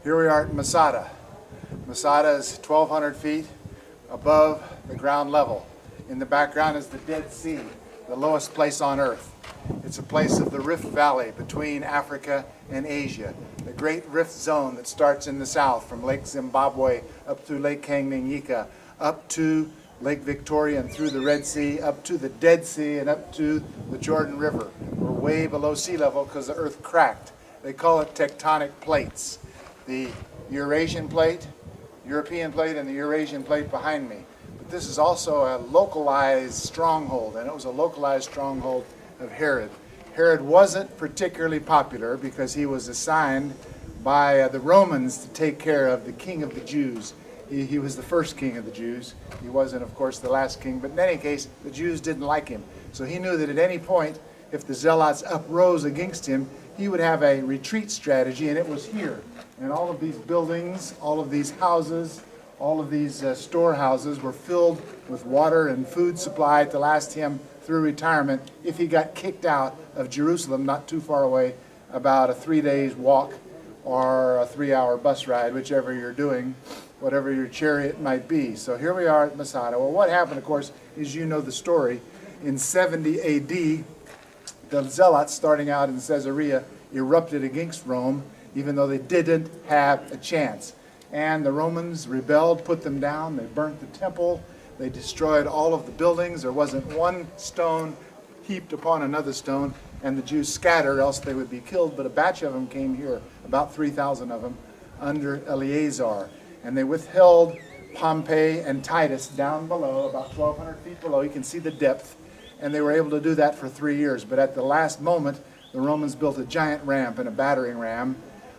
Here we are at Masada. Masada is 1,200 feet above the ground level. In the background is the Dead Sea, the lowest place on earth. It's a place of the Rift Valley between Africa and Asia, the great rift zone that starts in the south from Lake Zimbabwe up through Lake Tanganyika, up to Lake Victoria and through the Red Sea, up to the Dead Sea and up to the Jordan River. We're way below sea level because the earth cracked. They call it tectonic plates. The Eurasian plate, European plate, and the Eurasian plate behind me. But this is also a localized stronghold, and it was a localized stronghold of Herod. Herod wasn't particularly popular because he was assigned by the Romans to take care of the king of the Jews. He was the first king of the Jews. He wasn't, of course, the last king, but in any case, the Jews didn't like him. So he knew that at any point, if the Zealots uprose against him, he would have a retreat strategy, and it was here. And all of these buildings, all of these houses, all of these storehouses were filled with water and food supply to last him through retirement if he got kicked out of Jerusalem, not too far away, about a 3 days walk or a 3-hour bus ride, whichever you're doing, whatever your chariot might be. So here we are at Masada. Well, what happened, of course, is you know the story. In 70 AD, the Zealots, starting out in Caesarea, erupted against Rome, even though they didn't have a chance. And the Romans rebelled, put them down, they burnt the temple, they destroyed all of the buildings. There wasn't one stone heaped upon another stone, and the Jews scattered, else they would be killed. But a batch of them came here, about 3,000 of them, under Eleazar. And they withheld Pompey and Titus down below, about 1,200 feet below. You can see the depth. And they were able to do that for 3 years. But at the last moment, the Romans built a giant ramp and a battering ram,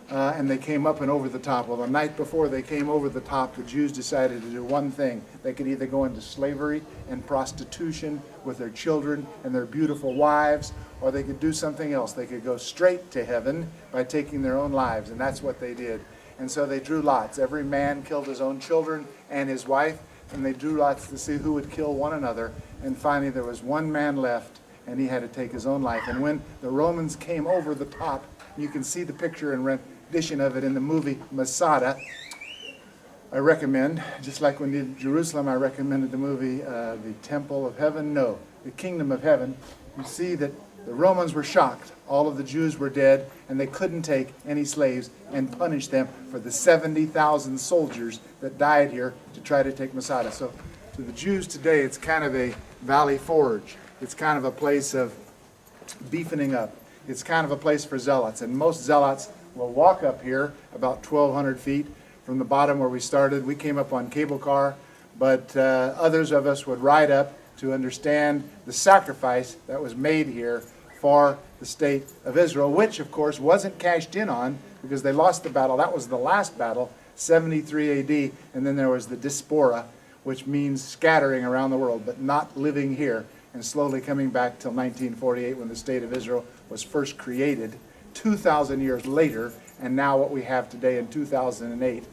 and they came up and over the top. Well, the night before they came over the top, the Jews decided to do one thing. They could either go into slavery and prostitution with their children and their beautiful wives, or they could do something else. They could go straight to heaven by taking their own lives, and that's what they did. And so they drew lots. Every man killed his own children and his wife, and they drew lots to see who would kill one another. And finally there was one man left, and he had to take his own life. And when the Romans came over the top, you can see the picture and rendition of it in the movie Masada. I recommend, just like when we did Jerusalem, I recommended the movie The Temple of Heaven. No, The Kingdom of Heaven. You see that the Romans were shocked. All of the Jews were dead, and they couldn't take any slaves and punish them for the 70,000 soldiers that died here to try to take Masada. So to the Jews today, it's kind of a valley forge. It's kind of a place of beefing up. It's kind of a place for zealots, and most zealots will walk up here about 1,200 feet from the bottom where we started. We came up on cable car, but others of us would ride up to understand the sacrifice that was made here for the state of Israel, which of course wasn't cashed in on because they lost the battle. That was the last battle, 73 AD, and then there was the diaspora, which means scattering around the world, but not living here, and slowly coming back till 1948 when the state of Israel was first created, 2,000 years later, and now what we have today in 2008